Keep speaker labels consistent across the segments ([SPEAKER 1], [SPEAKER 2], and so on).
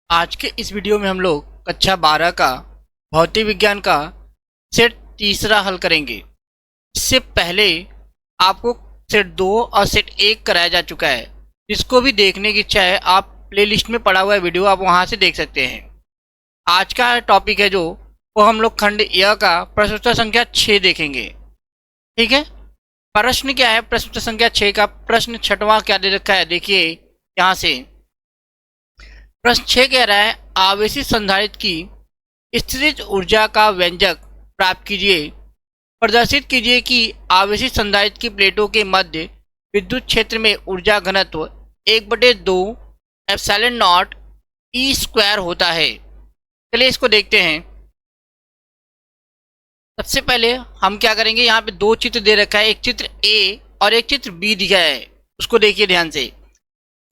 [SPEAKER 1] आज के इस वीडियो में हम लोग कक्षा 12 का भौतिक विज्ञान का सेट तीसरा हल करेंगे। इससे पहले आपको सेट 2 और सेट 1 कराया जा चुका है। जिसको भी देखने की इच्छा है आप प्लेलिस्ट में पड़ा हुआ वीडियो आप वहां से देख सकते हैं। आज का टॉपिक है जो वो हम लोग खंड य का प्रश्न उत्तर संख्या 6 देखेंगे। ठीक है, प्रश्न क्या है? प्रश्न उत्तर संख्या 6 का प्रश्न छठवां क्या दे रखा है, देखिए यहाँ से। प्रश्न 6 कह रहा है आवेशित संधारित्र की स्थितिज ऊर्जा का व्यंजक प्राप्त कीजिए। प्रदर्शित कीजिए कि आवेशित संधारित्र की प्लेटों के मध्य विद्युत क्षेत्र में ऊर्जा घनत्व 1/2 एप्सिलॉन नॉट ई स्क्वायर होता है। चलिए इसको देखते हैं। सबसे पहले हम क्या करेंगे, यहाँ पे दो चित्र दे रखा है, एक चित्र ए और एक चित्र बी दिखा है। उसको देखिए ध्यान से।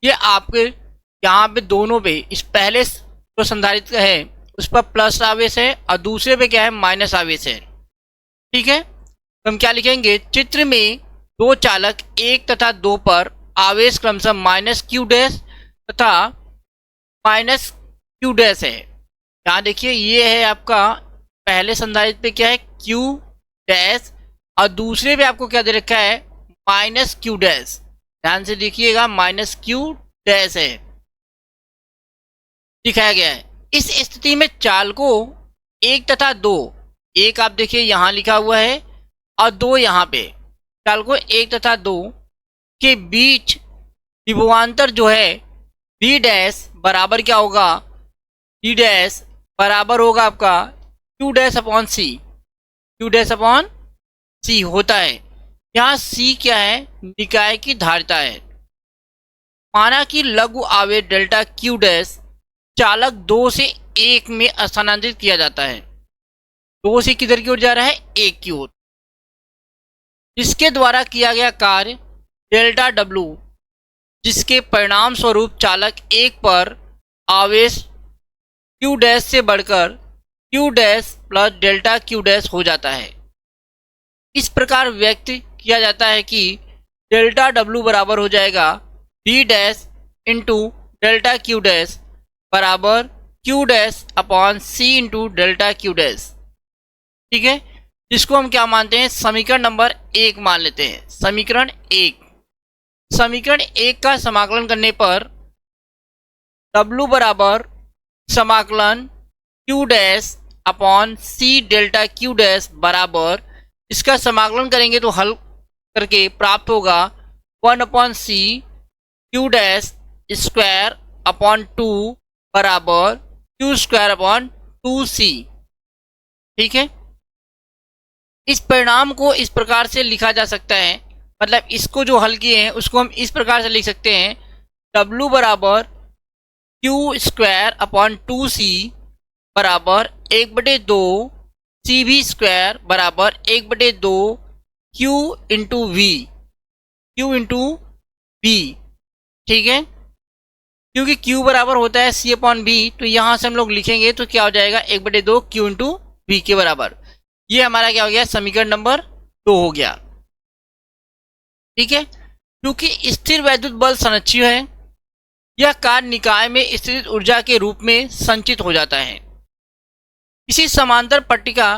[SPEAKER 1] ये आपके यहाँ पे दोनों पे, इस पहले जो संधारित्र है उस पर प्लस आवेश है और दूसरे पे क्या है, माइनस आवेश है। ठीक है, तो हम क्या लिखेंगे, चित्र में दो चालक 1 तथा 2 पर आवेश क्रमशः माइनस क्यू डैश तथा माइनस क्यू डैश है। यहाँ देखिए ये है आपका पहले संधारित्र पे क्या है, क्यू डैश, और दूसरे पे आपको क्या दे रखा है, माइनस क्यू डैश। ध्यान से देखिएगा, माइनस क्यू डैश है दिखाया गया है। इस स्थिति में चालकों 1 तथा 2, एक आप देखिए यहाँ लिखा हुआ है और 2 यहाँ पे, चालकों 1 तथा 2 के बीच विभवांतर जो है डी डैश बराबर क्या होगा, डी डैश बराबर होगा आपका क्यू डैश अपॉन सी, क्यू डैश अपॉन सी होता है। यहाँ सी क्या है, निकाय की धारिता है। माना कि लघु आवेश डेल्टा क्यू डैश चालक 2 से 1 में स्थानांतरित किया जाता है। 2 से किधर की ओर जा रहा है, 1 की ओर। इसके द्वारा किया गया कार्य डेल्टा डब्लू, जिसके परिणाम स्वरूप चालक 1 पर आवेश क्यू डैश से बढ़कर Q dash plus delta q dash हो जाता है। इस प्रकार व्यक्त किया जाता है कि डेल्टा डब्लू बराबर हो जाएगा D dash into delta q dash बराबर क्यू डैश अपॉन सी इंटू डेल्टा क्यू डैश। ठीक है, जिसको हम क्या मानते हैं, समीकरण नंबर 1 मान लेते हैं। समीकरण 1, समीकरण 1 का समाकलन करने पर W बराबर समाकलन q dash upon c delta q dash बराबर, इसका समाकलन करेंगे तो हल करके प्राप्त होगा 1/c Q dash square upon 2 बराबर क्यू स्क्वायर अपॉन 2c। ठीक है, इस परिणाम को इस प्रकार से लिखा जा सकता है, मतलब इसको जो हल किए हैं उसको हम इस प्रकार से लिख सकते हैं, W बराबर क्यू स्क्वायर अपॉन 2c बराबर 1/2 सी भी स्क्वायर बराबर 1/2 q into v, q into v. ठीक है, क्योंकि Q बराबर होता है C अपॉन V, तो यहां से हम लोग लिखेंगे तो क्या हो जाएगा, 1/2 Q इंटू V के बराबर। ये हमारा क्या हो गया, समीकरण नंबर 2 हो गया। ठीक है, क्योंकि स्थिर वैद्युत बल संरक्षित है, यह कार्य निकाय में स्थित ऊर्जा के रूप में संचित हो जाता है। इसी समांतर पट्टिका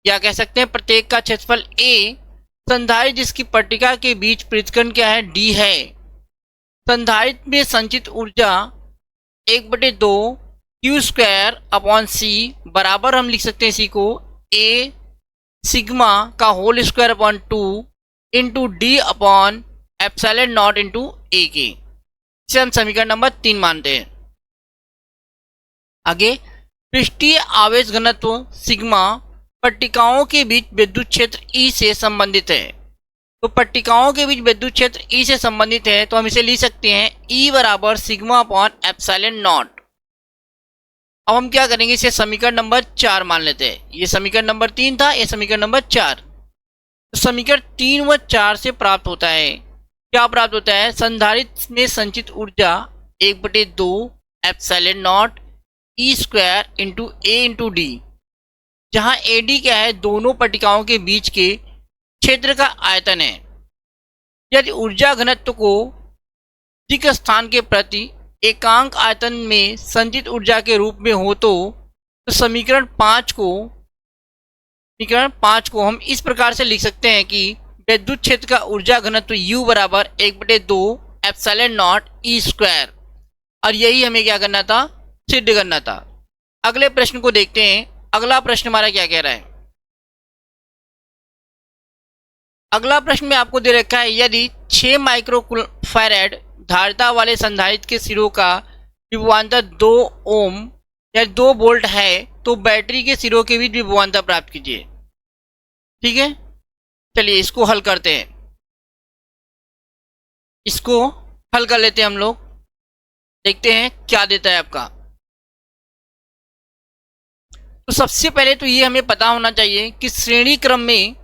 [SPEAKER 1] या कह सकते हैं प्रत्येक का क्षेत्रफल A संधारित्र जिसकी पट्टिका के बीच पृथक्करण क्या है, D है। संधारित्र में संचित ऊर्जा 1/2 क्यू स्क्वायर अपॉन सी बराबर, हम लिख सकते हैं इसी को A सिग्मा का whole square upon 2 into D upon epsilon naught into A के। इसे हम समीकरण नंबर 3 मानते हैं। आगे, पृष्ठीय आवेश घनत्व सिग्मा पट्टिकाओं के बीच विद्युत क्षेत्र ई से संबंधित है। तो पट्टिकाओं के बीच विद्युत क्षेत्र ई से संबंधित है, तो हम इसे लिख सकते हैं ई बराबर सिग्मा अपॉन एप्सिलॉन नॉट। अब हम क्या करेंगे, इसे समीकरण नंबर 4 मान लेते हैं। ये समीकरण नंबर 3 था, ये समीकरण नंबर 4। तो समीकरण 3 व 4 से प्राप्त होता है, क्या प्राप्त होता है, संधारित्र में संचित ऊर्जा 1/2 epsilon not E square into A into D, जहाँ ए डी क्या है, दोनों पट्टिकाओं के बीच के क्षेत्र का आयतन है। यदि ऊर्जा घनत्व को अधिक स्थान के प्रति एकांक आयतन में संचित ऊर्जा के रूप में हो तो समीकरण 5 को हम इस प्रकार से लिख सकते हैं कि विद्युत क्षेत्र का ऊर्जा घनत्व U बराबर 1/2 एप्सिलॉन नॉट ई स्क्वायर। और यही हमें क्या करना था, सिद्ध करना था। अगले प्रश्न को देखते हैं। अगला प्रश्न हमारा क्या कह रहा है। अगला प्रश्न में आपको दे रखा है, यदि 6 माइक्रोफैराड धारिता वाले संधारित्र के सिरों का विभवांतर 2 ओम या 2 वोल्ट है तो बैटरी के सिरों के बीच विभवांतर प्राप्त कीजिए। ठीक है, चलिए इसको हल करते हैं। इसको हल कर लेते हैं हम लोग, देखते हैं क्या देता है आपका। तो सबसे पहले तो ये हमें पता होना चाहिए कि श्रेणी क्रम में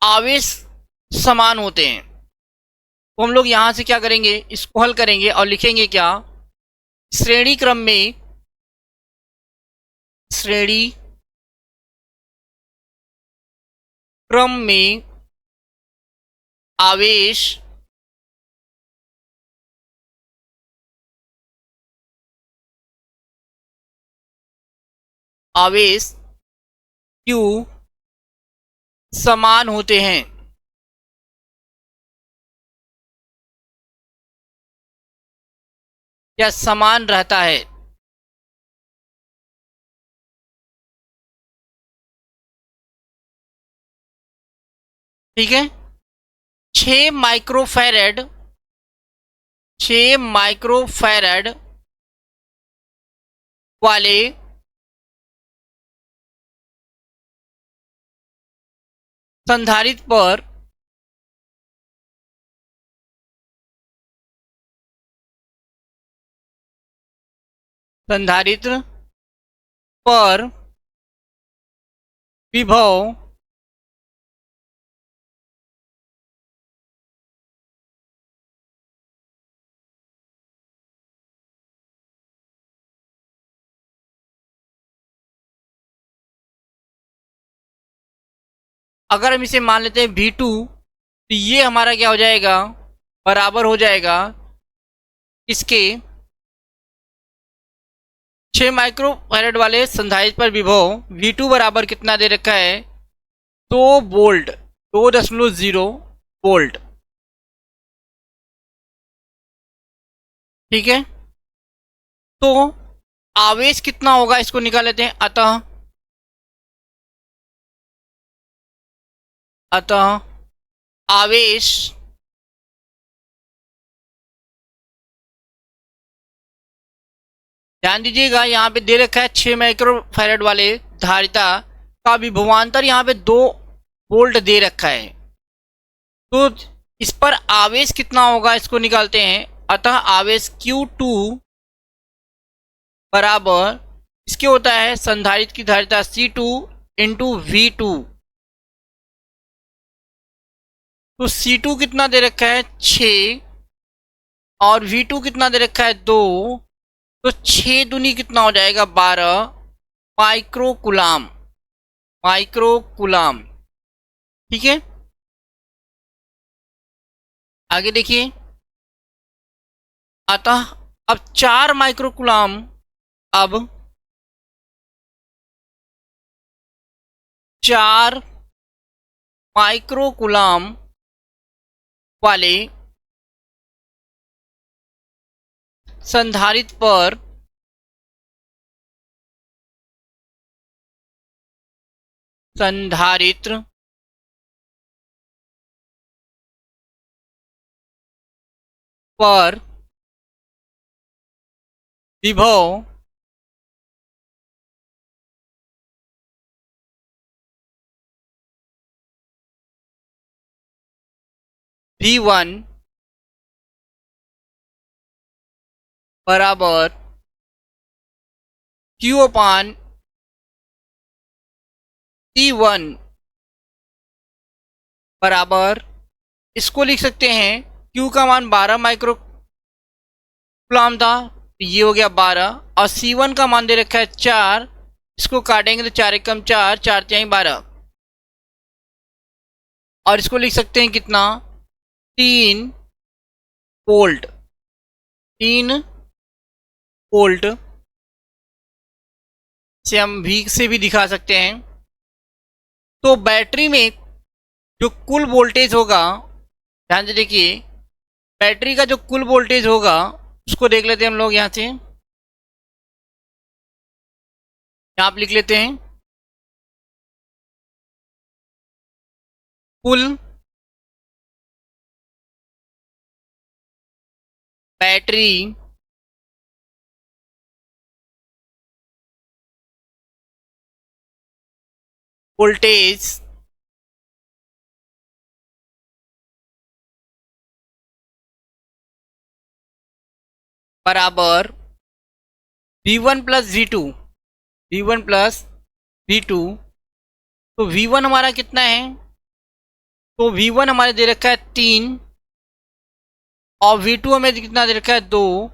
[SPEAKER 1] आवेश समान होते हैं। तो हम लोग यहां से क्या करेंगे, इसको हल करेंगे और लिखेंगे क्या, श्रेणी क्रम में आवेश Q समान होते हैं। या समान रहता है। ठीक है, 6 माइक्रोफैरड वाले संधारित्र पर विभव अगर हम इसे मान लेते हैं V2, तो ये हमारा क्या हो जाएगा, बराबर हो जाएगा इसके 6 माइक्रोफैराड वाले संधारित्र पर विभव V2 बराबर कितना दे रखा है, 2 वोल्ट, 2.0 वोल्ट। ठीक है, तो आवेश कितना होगा इसको निकाल लेते हैं। अतः आवेश ध्यान दीजिएगा, यहाँ पे दे रखा है 6 माइक्रोफैराड वाले धारिता का विभवांतर यहाँ पे 2 वोल्ट दे रखा है। तो इस पर आवेश कितना होगा इसको निकालते हैं। अतः आवेश Q2 बराबर इसके होता है संधारित्र की धारिता C2 इंटू V2। तो C2 कितना दे रखा है, 6, और V2 कितना दे रखा है, 2। तो 6 दूनी कितना हो जाएगा, 12 माइक्रोकुलाम। ठीक है, आगे देखिए। अतः अब 4 माइक्रोकुलाम वाले संधारित्र पर विभव V1 बराबर Q/E1 बराबर, इसको लिख सकते हैं Q का मान 12 माइक्रोकुलाम था, ये हो गया 12, और C1 का मान दे रखा है 4। इसको काटेंगे तो 4 एकम 4, 4 तिहाई 12, और इसको लिख सकते हैं कितना, 3 वोल्ट। वोल्ट से हम V से भी दिखा सकते हैं। तो बैटरी में जो कुल वोल्टेज होगा, ध्यान से देखिए, बैटरी का जो कुल वोल्टेज होगा उसको देख लेते हैं हम लोग। यहाँ से यहाँ आप लिख लेते हैं कुल बैटरी वोल्टेज बराबर V1 plus V2, V1 plus V2। तो V1 हमारा कितना है? तो V1 हमारे दे रखा है 3 और V2 हमें कितना दे रखा है 2,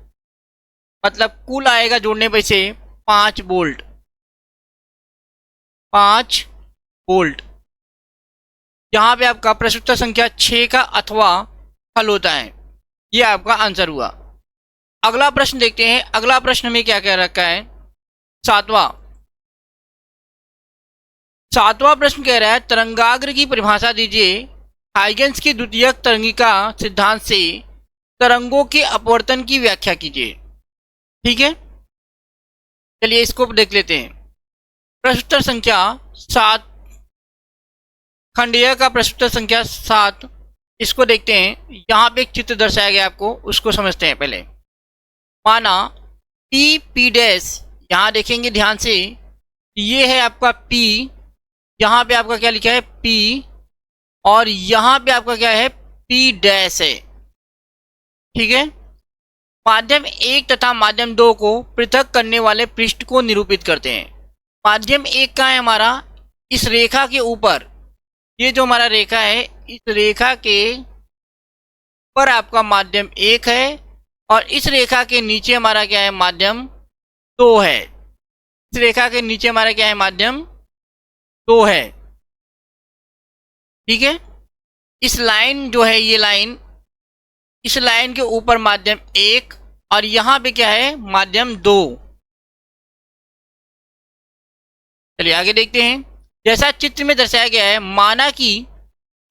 [SPEAKER 1] मतलब कुल आएगा जोड़ने पे से 5 वोल्ट, 5 वोल्ट। यहाँ पे आपका प्रश्न उत्तर संख्या 6 का अथवा हल होता है। ये आपका आंसर हुआ। अगला प्रश्न देखते हैं। अगला प्रश्न में क्या कह रखा है? सातवां प्रश्न कह रहा है तरंगाग्र की परिभाषा दीजिए। हाइगेंस की द्वितीयक तरंगिका सिद्धांत से तरंगों के अपवर्तन की व्याख्या कीजिए। ठीक है, चलिए इसको देख लेते हैं। प्रश्न उत्तर संख्या 7, खंडीय का प्रश्न उत्तर संख्या 7, इसको देखते हैं। यहाँ पे एक चित्र दर्शाया गया आपको, उसको समझते हैं पहले। माना P डैश, यहाँ देखेंगे ध्यान से, ये है आपका P, यहाँ पे आपका क्या लिखा है P, और यहाँ पे आपका क्या है P डैश है। ठीक है, माध्यम 1 तथा माध्यम 2 को पृथक करने वाले पृष्ठ को निरूपित करते हैं। माध्यम 1 का है हमारा इस रेखा के ऊपर, ये जो हमारा रेखा है, इस रेखा के ऊपर आपका माध्यम 1 है, और इस रेखा के नीचे हमारा क्या है माध्यम 2 है। इस रेखा के नीचे हमारा क्या है माध्यम 2 है। ठीक है, इस लाइन जो है, ये लाइन, इस लाइन के ऊपर माध्यम 1 और यहाँ पे क्या है माध्यम 2। चलिए आगे देखते हैं। जैसा चित्र में दर्शाया गया है, माना कि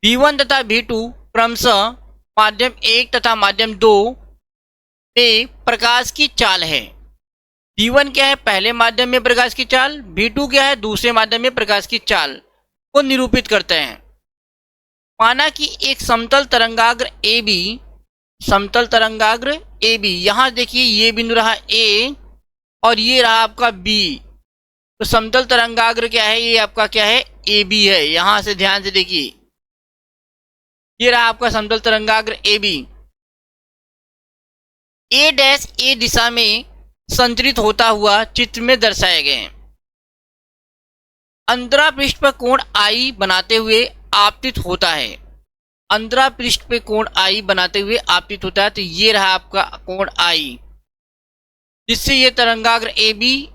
[SPEAKER 1] V1 तथा V2 क्रमशः माध्यम 1 तथा माध्यम 2 में प्रकाश की चाल है। V1 क्या है पहले माध्यम में प्रकाश की चाल, V2 क्या है दूसरे माध्यम में प्रकाश की चाल को निरूपित करते हैं। माना कि एक समतल तरंगाग्र AB, समतल तरंगाग्र AB, यहाँ देखिए ये बिंदु रहा A और ये रहा आपका B। तो समतल तरंगाग्र क्या है, ये आपका क्या है AB है। यहां से ध्यान से देखिए, ये रहा आपका समतल तरंगाग्र AB। A डैश A दिशा में संचरित होता हुआ चित्र में दर्शाए गए हैं। अंतरा पृष्ठ पर कोण I बनाते हुए आपतित होता है। अंतरा पृष्ठ पे कोण I बनाते हुए आपतित होता है। तो ये रहा आपका कोण I, जिससे ये तरंगाग्र AB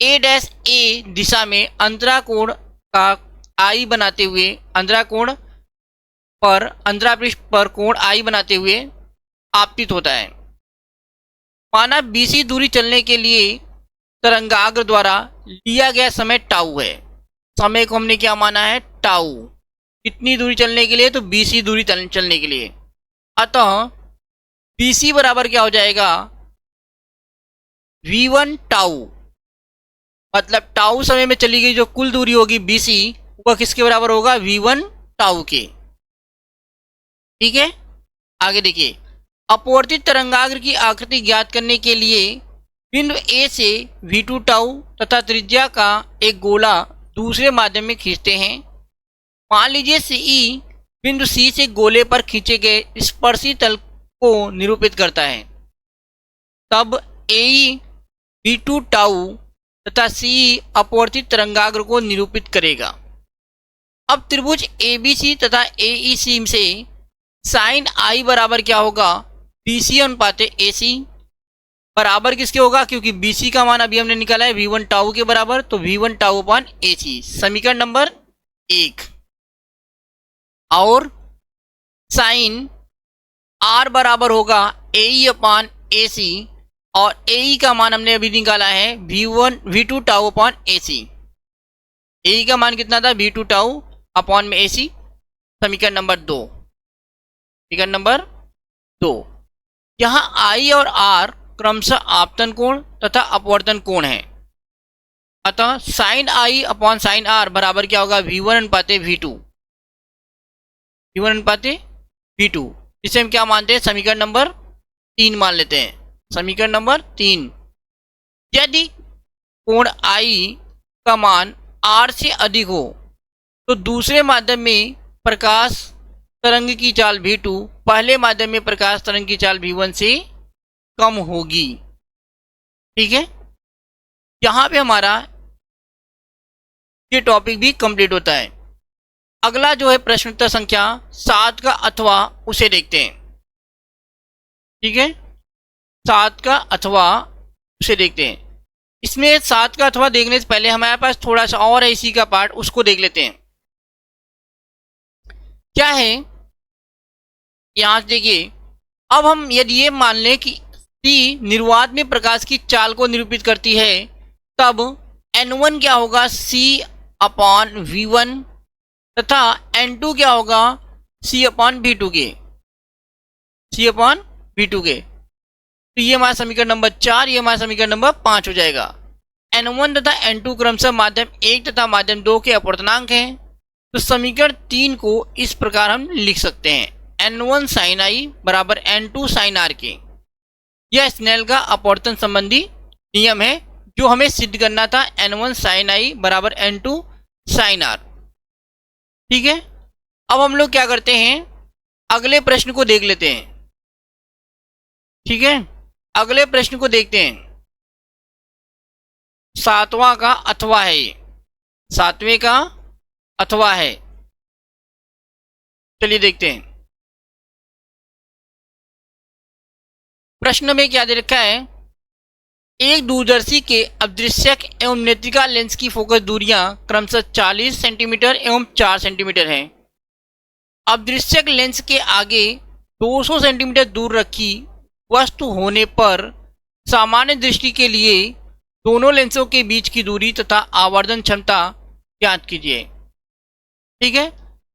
[SPEAKER 1] A डैश A दिशा में अंतरा कोण का I बनाते हुए, अंतरा कोण पर, अंतरा पृष्ठ पर कोण I बनाते हुए आपतित होता है। माना BC दूरी चलने के लिए तरंगाग्र द्वारा लिया गया समय टाउ है। समय को हमने क्या माना है टाउ, कितनी दूरी चलने के लिए, तो BC दूरी चलने के लिए। अतः BC बराबर क्या हो जाएगा V1 टाउ, मतलब टाउ समय में चली गई जो कुल दूरी होगी BC, वह किसके बराबर होगा V1 टाउ के। ठीक है, आगे देखिए। अपवर्तित तरंगाग्र की आकृति ज्ञात करने के लिए बिंदु A से V2 टाउ तथा त्रिज्या का एक गोला दूसरे माध्यम में खींचते हैं। मान लीजिए CE बिंदु C से गोले पर खींचे गए स्पर्शी तल को निरूपित करता है। तब AE V2 टाउ तथा CE अपवर्तित तरंगाग्र को निरूपित करेगा। अब त्रिभुज ABC तथा AEC से साइन I बराबर क्या होगा BC अनुपाते AC बराबर किसके होगा, क्योंकि BC का मान अभी हमने निकाला है V1 टाउ के बराबर, तो V1 टाउ अपॉन AC, समीकरण नंबर 1। और साइन R बराबर होगा AE अपॉन AC, और ए का मान हमने अभी निकाला है V2 टाउ अपॉन AC। ए का मान कितना था? V2 टाउ अपॉन में AC। समीकरण नंबर 2, समीकरण नंबर 2। यहाँ I और R क्रमशः आपतन कोण तथा अपवर्तन कोण है, अतः sine I upon sine R बराबर क्या होगा? V1 अनुपाते V2, V1 अनुपाते V2। इसे हम क्या मानते हैं? समीकरण नंबर 3 मान लेते हैं। समीकरण नंबर 3, यदि कोण I का मान R से अधिक हो तो दूसरे माध्यम में प्रकाश तरंग की चाल V2 पहले माध्यम में प्रकाश तरंग की चाल V1 से कम होगी। ठीक है, यहां पे हमारा ये टॉपिक भी कंप्लीट होता है। अगला जो है प्रश्न उत्तर संख्या 7 का अथवा, उसे देखते हैं। ठीक है, 7 का अथवा उसे देखते हैं। इसमें 7 का अथवा देखने से पहले हमारे पास थोड़ा सा और है इसी का पार्ट, उसको देख लेते हैं। क्या है यहां से देखिए, अब हम यदि ये मान लें कि C निर्वात में प्रकाश की चाल को निरूपित करती है, तब N1 क्या होगा? C अपॉन V1 तथा N2 क्या होगा? C अपॉन V2 के, C अपॉन V2 के। तो ये हमारा समीकरण नंबर 4, ये हमारा समीकरण नंबर 5 हो जाएगा। N1 तथा N2 क्रमशः माध्यम 1 तथा माध्यम 2 के अपवर्तनांक हैं। तो समीकरण 3 को इस प्रकार हम लिख सकते हैं, N1 साइन I बराबर N2 साइन R के। यह स्नेल का अपवर्तन संबंधी नियम है जो हमें सिद्ध करना था, N1 साइन I बराबर N2 साइन R। ठीक है, अब हम लोग क्या करते हैं, अगले प्रश्न को देख लेते हैं। ठीक है, अगले प्रश्न को देखते हैं। 7वां का अथवा है, ये 7वें का अथवा है। चलिए देखते हैं प्रश्न में क्या दे रखा है। एक दूरदर्शी के अदृश्यक एवं नेत्रिका लेंस की फोकस दूरियां क्रमशः 40 सेंटीमीटर एवं 4 सेंटीमीटर हैं। अदृश्यक लेंस के आगे 200 सेंटीमीटर दूर रखी वस्तु होने पर सामान्य दृष्टि के लिए दोनों लेंसों के बीच की दूरी तथा आवर्धन क्षमता ज्ञात कीजिए। ठीक है,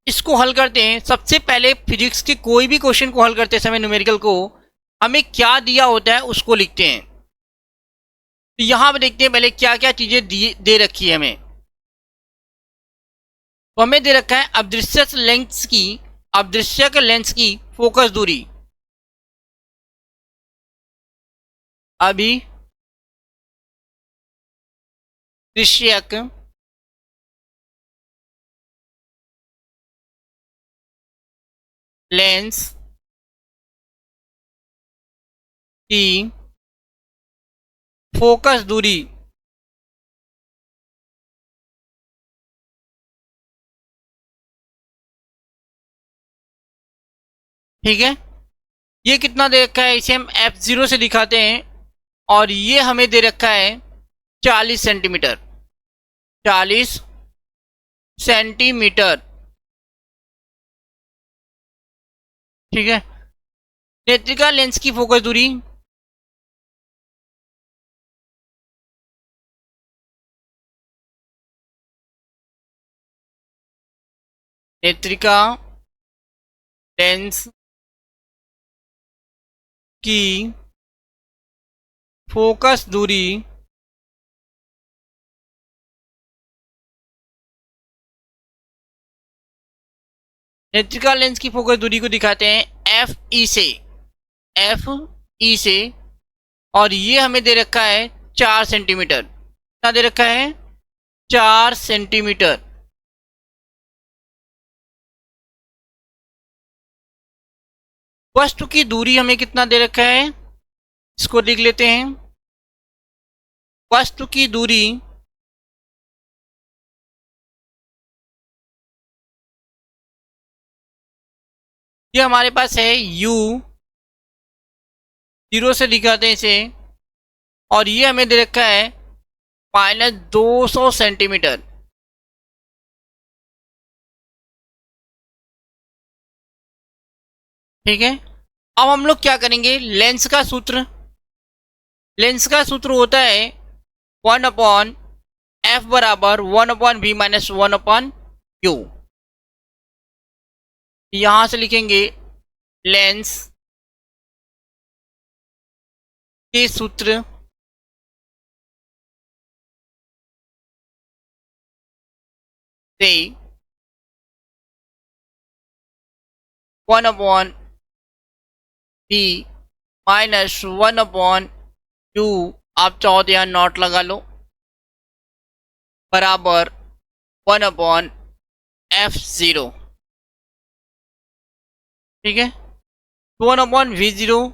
[SPEAKER 1] इसको हल करते हैं। सबसे पहले फिजिक्स के कोई भी क्वेश्चन को हल करते समय न्यूमेरिकल को हमें क्या दिया होता है उसको लिखते हैं। तो यहां पर देखते हैं पहले क्या क्या चीजें दे रखी है हमें। तो हमें दे रखा है अदृश्यक लेंस की फोकस दूरी, अभी दृश्यक लेंस की फोकस दूरी ठीक है, ये कितना दे रखा है, इसे हम F0 से दिखाते हैं। और ये हमें दे रखा है 40 सेंटीमीटर, 40 सेंटीमीटर। ठीक है, नेत्रिका लेंस की फोकस दूरी नेत्रिका लेंस की फोकस दूरी नेत्रिका लेंस की फोकस दूरी को दिखाते हैं FE से, FE से। और ये हमें दे रखा है 4 सेंटीमीटर। कितना दे रखा है? 4 सेंटीमीटर। वस्तु की दूरी हमें कितना दे रखा है, इसको लिख लेते हैं। वस्तु की दूरी ये हमारे पास है U, 0 से दिखाते हैं इसे। और ये हमें दे रखा है -200 सेंटीमीटर। ठीक है, अब हम लोग क्या करेंगे, लेंस का सूत्र लेंस का सूत्र होता है 1/f बराबर 1/v माइनस 1/u। यहां से लिखेंगे लेंस के सूत्र से 1/v माइनस 1/u, आप चाहो तो यहाँ नॉट लगा लो, बराबर 1/f0। ठीक है, तो 1/v0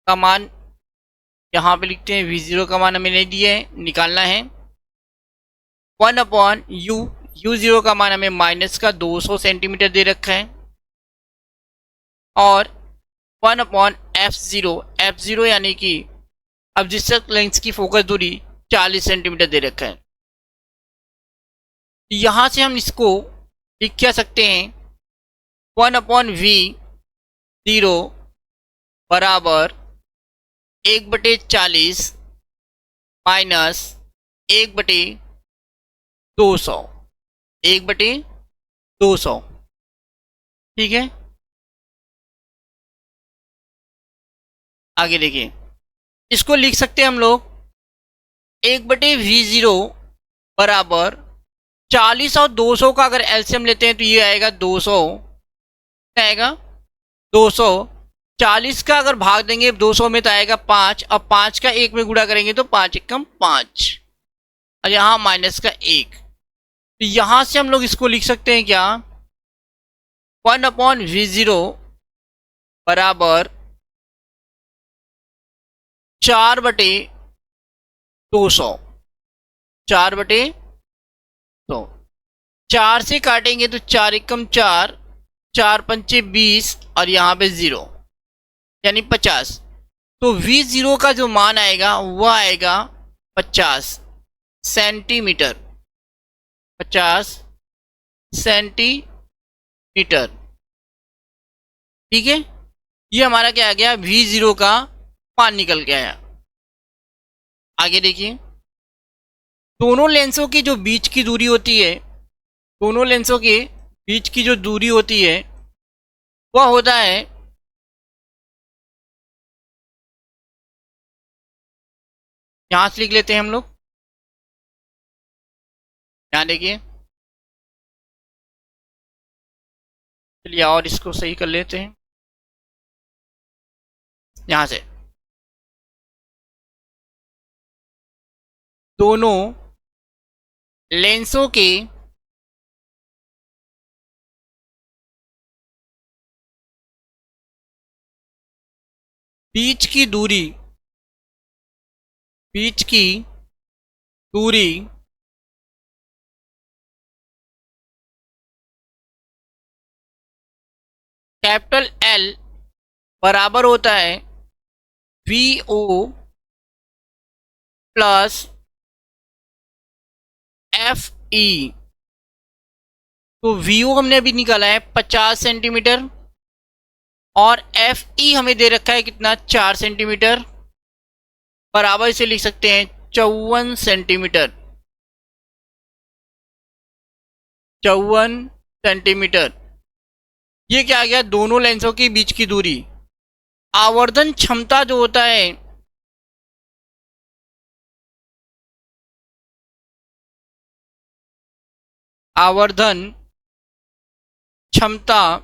[SPEAKER 1] का मान यहाँ पे लिखते हैं। v0 का मान हमें नहीं दिया है, निकालना है। 1/u, u0 का मान हमें माइनस का 200 सेंटीमीटर दे रखा है, और 1/f0, f0 यानी कि अब्जिस्टर लेंस की फोकस दूरी 40 सेंटीमीटर दे रखा है। यहां से हम इसको लिख क्या सकते हैं, 1/v0 बराबर 1/40 माइनस 1/200, 1/200। ठीक है, आगे देखिए, इसको लिख सकते हैं हम लोग 1/v0 बराबर 40 और 200 का अगर एलसीएम लेते हैं तो ये आएगा 200, आएगा 200। 40 का अगर भाग देंगे 200 में तो आएगा 5, और 5 का 1 में गुणा करेंगे तो 5 एकम 5, और यहाँ माइनस का 1। तो यहां से हम लोग इसको लिख सकते हैं क्या, 1/v0 बराबर 4/200, 4/200। 4 से काटेंगे तो 4 एकम 4, 4 पंचे 20, और यहाँ पे 0 यानी 50। तो v0 का जो मान आएगा वह आएगा 50 सेंटीमीटर, 50 सेंटीमीटर। ठीक है, ये हमारा क्या आ गया, v0 का मान निकल के आया। आगे देखिए, दोनों लेंसों की जो बीच की दूरी होती है, दोनों लेंसों के बीच की जो दूरी होती है वह होता है यहां से लिख लेते हैं हम लोग। यहां देखिए, चलिए और इसको सही कर लेते हैं। यहां से दोनों लेंसों के बीच की दूरी, बीच की दूरी कैपिटल L बराबर होता है VO प्लस FE। तो VO हमने अभी निकाला है 50 सेंटीमीटर, और FE हमें दे रखा है कितना, 4 सेंटीमीटर, बराबर इसे लिख सकते हैं 54 सेंटीमीटर, 54 सेंटीमीटर। ये क्या आ गया, दोनों लेंसों के बीच की दूरी। आवर्धन क्षमता जो होता है, आवर्धन क्षमता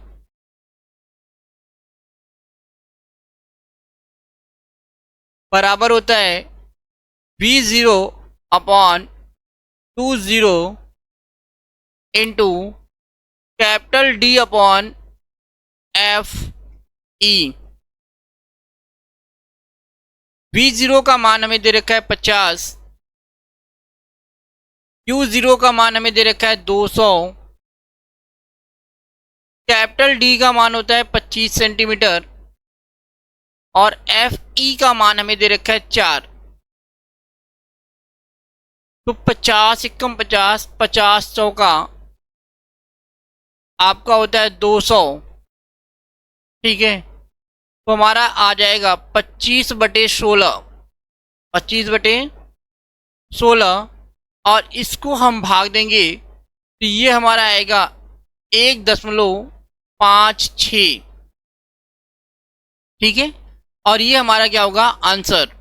[SPEAKER 1] बराबर होता है V0/20 into capital D/FE। V0 का मान हमें दे रखा है 50, U0 का मान हमें दे रखा है 200, कैपिटल D का मान होता है 25 सेंटीमीटर, और FE का मान हमें दे रखा है 4। तो 50 एकम 50, 50 चौका आपका होता है 200। ठीक है, तो हमारा आ जाएगा 25/16, 25/16 और इसको हम भाग देंगे तो ये हमारा आएगा 1.56। ठीक है, और ये हमारा क्या होगा आंसर।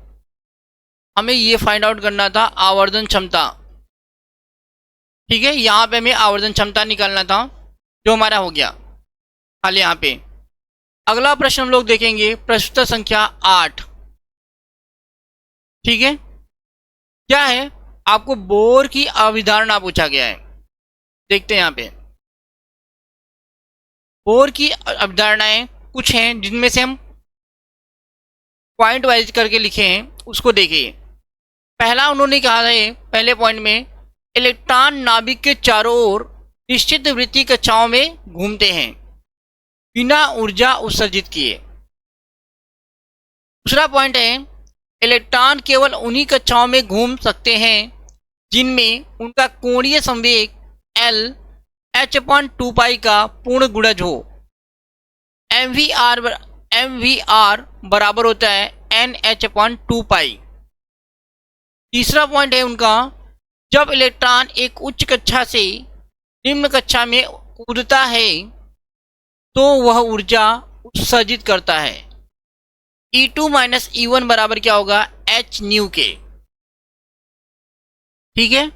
[SPEAKER 1] हमें ये फाइंड आउट करना था आवर्धन क्षमता। ठीक है, यहाँ पे हमें आवर्धन क्षमता निकालना था जो हमारा हो गया खाली यहाँ पे। अगला प्रश्न हम लोग देखेंगे प्रश्न संख्या 8। ठीक है, क्या है, आपको बोर की अवधारणा पूछा गया है। देखते हैं यहाँ पे बोर की अवधारणाएं कुछ हैं जिनमें से हम पॉइंट वाइज करके लिखे हैं, उसको देखिए। पहला उन्होंने कहा है पहले पॉइंट में, इलेक्ट्रॉन नाभिक के चारों ओर निश्चित वृत्तीय कक्षाओं में घूमते हैं बिना ऊर्जा उत्सर्जित किए। दूसरा पॉइंट है, इलेक्ट्रॉन केवल उन्हीं कक्षाओं में घूम सकते हैं जिनमें उनका कोणीय संवेग L h/2π का पूर्ण गुणज हो। mvr बराबर होता है nh/2π। तीसरा पॉइंट है उनका, जब इलेक्ट्रॉन एक उच्च कक्षा से निम्न कक्षा में कूदता है तो वह ऊर्जा उत्सर्जित करता है। E2 - E1 बराबर क्या होगा h न्यू के। ठीक है,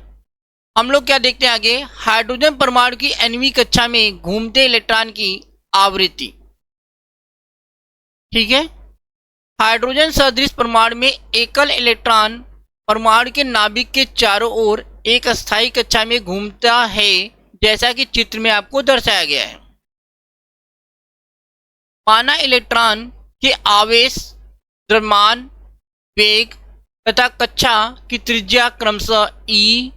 [SPEAKER 1] हम लोग क्या देखते हैं आगे, हाइड्रोजन परमाणु की nवीं कक्षा में घूमते इलेक्ट्रॉन की आवृत्ति। ठीक है, हाइड्रोजन सदृश परमाणु में एकल इलेक्ट्रॉन परमाणु के नाभिक के चारों ओर एक अस्थायी कक्षा में घूमता है जैसा कि चित्र में आपको दर्शाया गया है। माना इलेक्ट्रॉन के आवेश, द्रव्यमान, वेग तथा कक्षा की त्रिज्या क्रमशः E,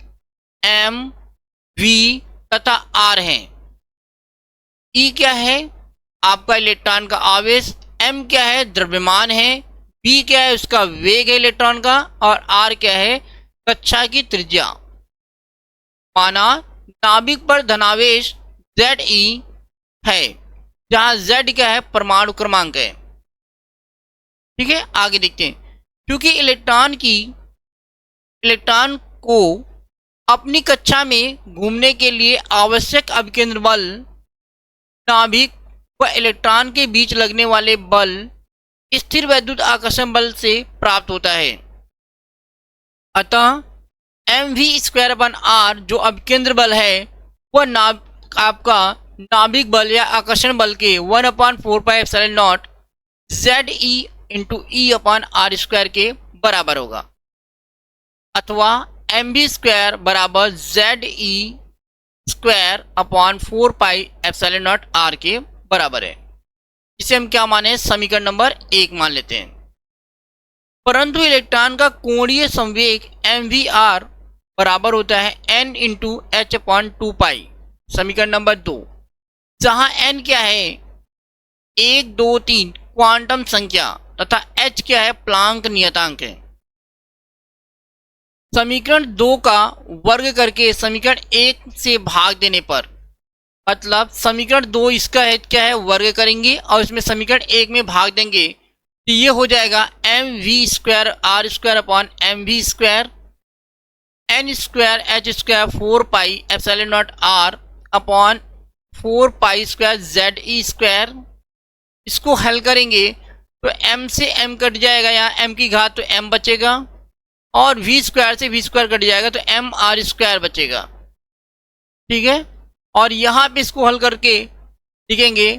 [SPEAKER 1] M, V तथा R है। E क्या है, आपका इलेक्ट्रॉन का आवेश, M क्या है, द्रव्यमान है, V क्या है, उसका वेग है इलेक्ट्रॉन का, और R क्या है, कक्षा की त्रिज्या। माना नाभिक पर धनावेश Ze है जहां Z क्या है, परमाणु क्रमांक है। ठीक है, आगे देखते हैं। क्योंकि इलेक्ट्रॉन को अपनी कक्षा में घूमने के लिए आवश्यक अभिकेंद्र बल नाभिक व इलेक्ट्रॉन के बीच लगने वाले बल स्थिर वैद्युत आकर्षण बल से प्राप्त होता है। अतः mv²/r जो अभिकेंद्र बल है वह आपका नाभिक बल या आकर्षण बल के 1/4πε0 Ze × E/r² के बराबर होगा, अथवा mv² बराबर Ze²/4πε0r के बराबर है। इसे हम क्या माने, समीकरण नंबर 1 मान लेते हैं। परंतु इलेक्ट्रॉन का कोणीय संवेग mvr बराबर होता है n × h/2π। समीकरण नंबर 2, जहां n क्या है, 1, 2, 3 क्वांटम संख्या तथा h क्या है, प्लांक नियतांक है। समीकरण 2 का वर्ग करके समीकरण 1 से भाग देने पर, मतलब समीकरण 2 इसका है क्या है, वर्ग करेंगे और इसमें समीकरण 1 में भाग देंगे तो ये हो जाएगा mv²r²/mv² n²h/4πε0r/4π² इसको हल करेंगे तो m से m कट जाएगा, यहाँ m की घात तो m बचेगा, और v² से v² कट जाएगा तो mr² बचेगा। ठीक है, और यहाँ पे इसको हल करके लिखेंगे,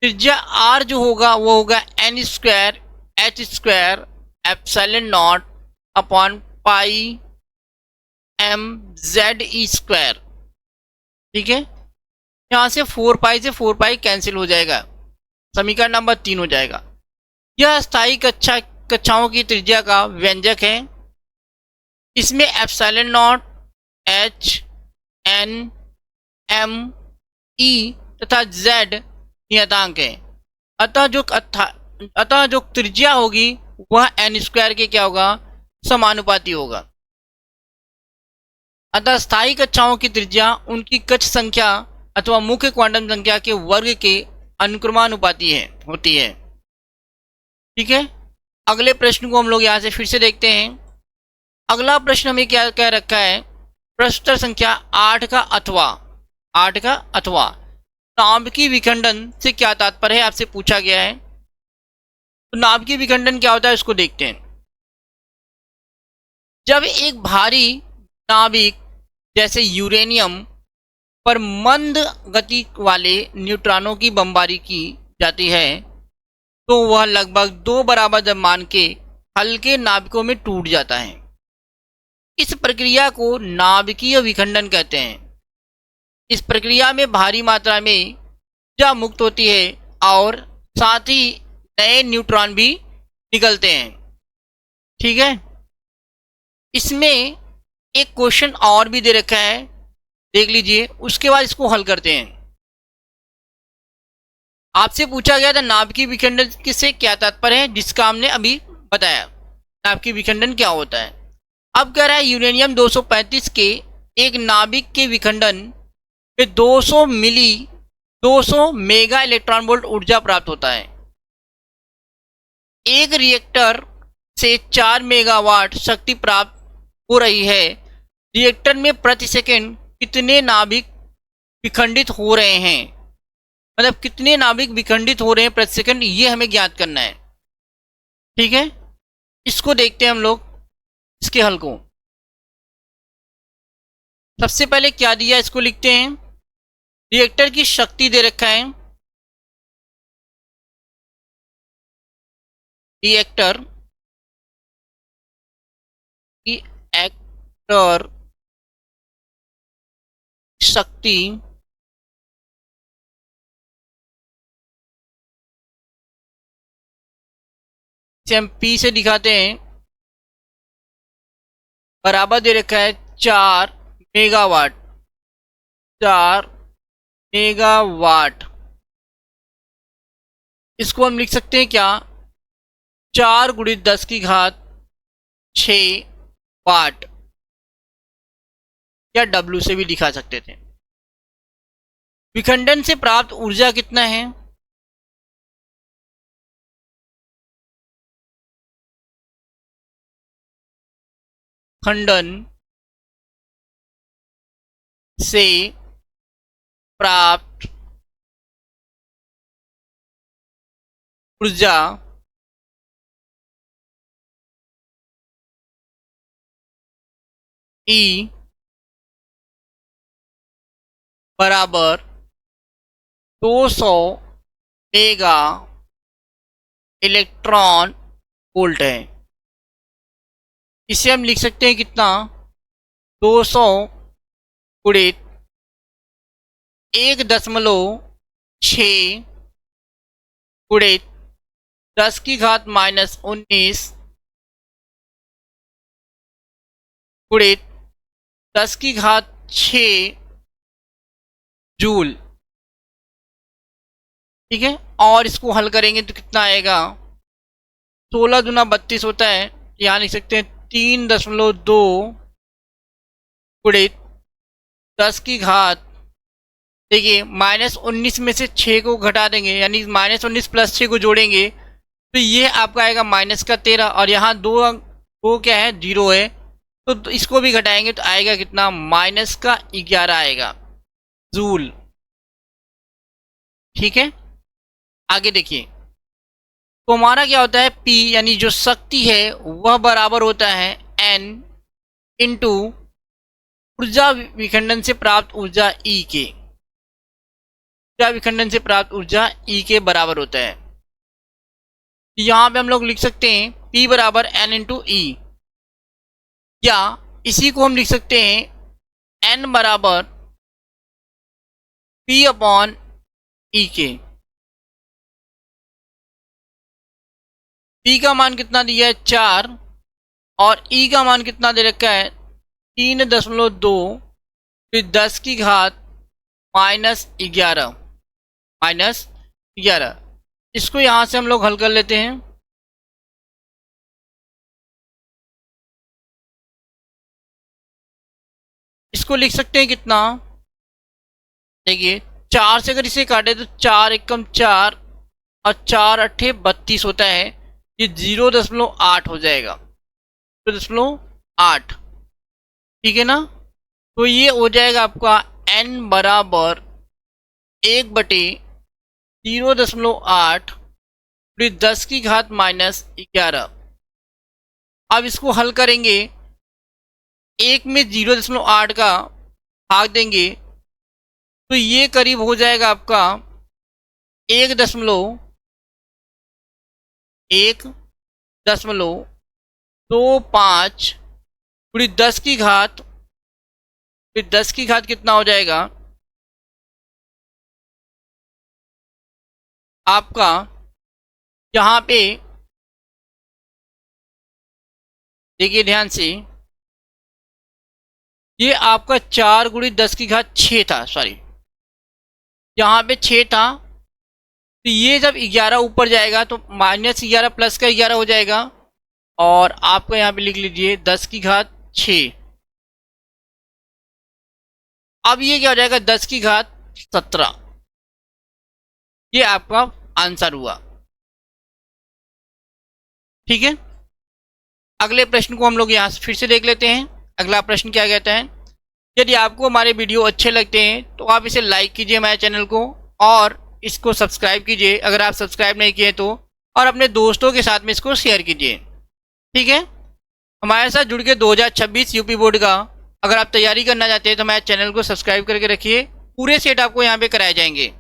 [SPEAKER 1] त्रिज्या r जो होगा वो होगा n²h²πmze²। ठीक है, यहाँ से 4π से 4π कैंसिल हो जाएगा, समीकरण नंबर 3 हो जाएगा। यह स्थायी कक्षाओं की त्रिज्या का व्यंजक है। इसमें ε0, h, n, m, e तथा z नियतांक है। अतः जो त्रिज्या होगी वह n² के क्या होगा, समानुपाती होगा। अतः स्थायी कक्षाओं की त्रिज्या उनकी कक्ष संख्या अथवा मुख्य क्वांटम संख्या के वर्ग के अनुक्रमानुपाती होती है। ठीक है, अगले प्रश्न को हम लोग यहाँ से फिर से देखते हैं। अगला प्रश्न हमें क्या कह रखा है, प्रश्न संख्या 8 का अथवा नाभिकीय विखंडन से क्या तात्पर्य है, आपसे पूछा गया है। तो नाभिकीय विखंडन क्या होता है उसको देखते हैं। जब एक भारी नाभिक जैसे यूरेनियम पर मंद गति वाले न्यूट्रॉनों की बमबारी की जाती है तो वह लगभग 2 बराबर द्रव्यमान के हल्के नाभिकों में टूट जाता है। इस प्रक्रिया को नाभिकीय विखंडन कहते हैं। इस प्रक्रिया में भारी मात्रा में ऊर्जा मुक्त होती है और साथ ही नए न्यूट्रॉन भी निकलते हैं। ठीक है, इसमें एक क्वेश्चन और भी दे रखा है, देख लीजिए, उसके बाद इसको हल करते हैं। आपसे पूछा गया था नाभिकीय विखंडन से क्या तात्पर्य है, जिसका हमने अभी बताया नाभिकीय विखंडन क्या होता है। अब कह रहा है यूरेनियम 235 के एक नाभिक के विखंडन में 200 मेगा इलेक्ट्रॉन वोल्ट ऊर्जा प्राप्त होता है। एक रिएक्टर से 4 मेगावाट शक्ति प्राप्त हो रही है। रिएक्टर में प्रति सेकंड कितने नाभिक विखंडित हो रहे हैं, मतलब कितने नाभिक विखंडित हो रहे हैं प्रति सेकंड, ये हमें ज्ञात करना है। ठीक है, इसको देखते हैं हम लोग इसके हल को। सबसे पहले क्या दिया इसको लिखते हैं। रिएक्टर की शक्ति दे रखा है, रिएक्टर की शक्ति से हम P से दिखाते हैं, बराबर दे रखा है 4 मेगावाट। 4 मेगावाट इसको हम लिख सकते हैं क्या, 4 गुणित 10 की घात 6 वाट, या W से भी दिखा सकते थे। विखंडन से प्राप्त ऊर्जा कितना है, खंडन से प्राप्त ऊर्जा E बराबर 200 मेगा इलेक्ट्रॉन वोल्ट है। इसे हम लिख सकते हैं कितना, 200 गुणित 1.6 गुणित 10 की घात -19 गुणित 10 की घात 6 जूल। ठीक है, और इसको हल करेंगे तो कितना आएगा, 16 दूना 32 होता है, यहाँ लिख सकते हैं 3.2 गुणित 10 की घात, देखिए -19 में से 6 को घटा देंगे, यानी -19 + 6 को जोड़ेंगे तो ये आपका आएगा -13, और यहाँ दो क्या है, 0 है, तो इसको भी घटाएंगे तो आएगा कितना, -11 आएगा जूल। ठीक है, आगे देखिए, तो हमारा क्या होता है, P यानी जो शक्ति है वह बराबर होता है N इंटू ऊर्जा विखंडन से प्राप्त ऊर्जा E के। ऊर्जा विखंडन से प्राप्त ऊर्जा E के बराबर होता है। यहाँ पे हम लोग लिख सकते हैं P बराबर N इंटू E, या इसी को हम लिख सकते हैं N बराबर P अपॉन E के। P का मान कितना दिया है, 4, और E का मान कितना दे रखा है, 3.2 फिर 10 की घात -11। इसको यहां से हम लोग हल कर लेते हैं। इसको लिख सकते हैं कितना, देखिए 4 से अगर इसे काटे तो 4 एकम 4 और 4 अट्ठे 32 होता है, ये 0.8 हो जाएगा, 0.8 8, ठीक है ना। तो ये हो जाएगा आपका n बराबर 1/0.8 पूरी 10 की घात -11। अब इसको हल करेंगे, एक में 0.8 का भाग देंगे तो ये करीब हो जाएगा आपका 1.25 पूरी 10 की घात, फिर 10 की घात कितना हो जाएगा आपका, यहाँ पे देखिए ध्यान से, ये आपका 4 गुणी 10 की घात 6 था, सॉरी यहाँ पे 6 था। तो ये जब 11 ऊपर जाएगा तो -11 प्लस का 11 हो जाएगा, और आपको यहाँ पे लिख लीजिए 10 की घात 6। अब ये क्या हो जाएगा 10 की घात 17। ये आपका आंसर हुआ, ठीक है। अगले प्रश्न को हम लोग यहाँ फिर से देख लेते हैं। अगला प्रश्न क्या कहता है, यदि आपको हमारे वीडियो अच्छे लगते हैं तो आप इसे लाइक कीजिए हमारे चैनल को, और इसको सब्सक्राइब कीजिए अगर आप सब्सक्राइब नहीं किए तो, और अपने दोस्तों के साथ में इसको शेयर कीजिए, ठीक है। हमारे साथ जुड़ के 2026 यूपी बोर्ड का अगर आप तैयारी करना चाहते हैं तो हमारे चैनल को सब्सक्राइब करके रखिए, पूरे सेट आपको यहाँ पे कराए जाएंगे।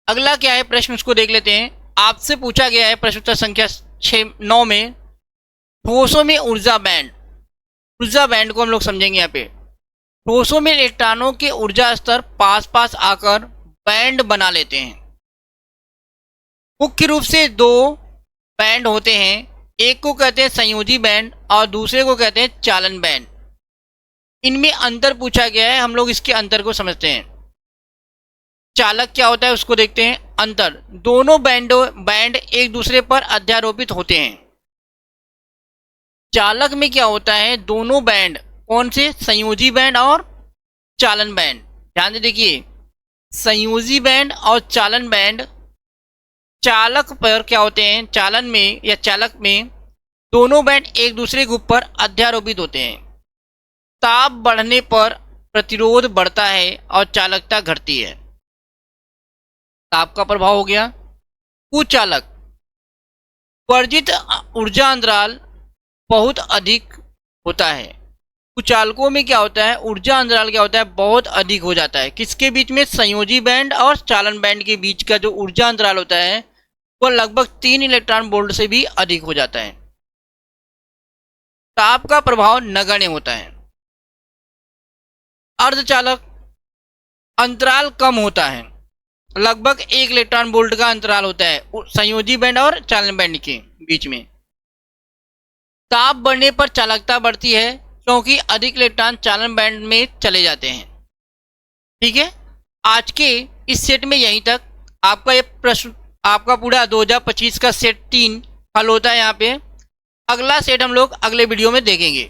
[SPEAKER 1] अगला क्या है प्रश्न, उसको देख लेते हैं। आपसे पूछा गया है प्रश्न उत्तर संख्या 9 में, ठोसों में ऊर्जा बैंड, ऊर्जा बैंड को हम लोग समझेंगे यहाँ पे। ठोसों में इलेक्ट्रॉनों के ऊर्जा स्तर पास पास आकर बैंड बना लेते हैं। मुख्य रूप से 2 बैंड होते हैं, एक को कहते हैं संयोजी बैंड और दूसरे को कहते हैं चालन बैंड। इनमें अंतर पूछा गया है, हम लोग इसके अंतर को समझते हैं। चालक क्या होता है उसको देखते हैं। अंतर, दोनों बैंड एक दूसरे पर अध्यारोपित होते हैं। चालक में क्या होता है, दोनों बैंड कौन से, संयोजी बैंड और चालन बैंड। ध्यान से देखिए, संयोजी बैंड और चालन बैंड चालक पर क्या होते हैं, चालन में या चालक में दोनों बैंड एक दूसरे के ऊपर अध्यारोपित होते हैं। ताप बढ़ने पर प्रतिरोध बढ़ता है और चालकता घटती है। ताप का प्रभाव हो गया। कुचालक, वर्जित ऊर्जा अंतराल बहुत अधिक होता है। कुचालकों में क्या होता है, ऊर्जा अंतराल क्या होता है, बहुत अधिक हो जाता है। किसके बीच में, संयोजी बैंड और चालन बैंड के बीच का जो ऊर्जा अंतराल होता है वो लगभग 3 इलेक्ट्रॉन वोल्ट से भी अधिक हो जाता है। ताप का प्रभाव नगण्य होता है। अर्धचालक, अंतराल कम होता है, लगभग 1 इलेक्ट्रॉन वोल्ट का अंतराल होता है संयोजी बैंड और चालन बैंड के बीच में। ताप बढ़ने पर चालकता बढ़ती है क्योंकि अधिक इलेक्ट्रॉन चालन बैंड में चले जाते हैं, ठीक है। आज के इस सेट में यहीं तक। आपका ये प्रश्न, आपका पूरा 2025 का सेट 3 हल होता है यहाँ पे। अगला सेट हम लोग अगले वीडियो में देखेंगे,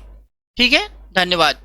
[SPEAKER 1] ठीक है। धन्यवाद।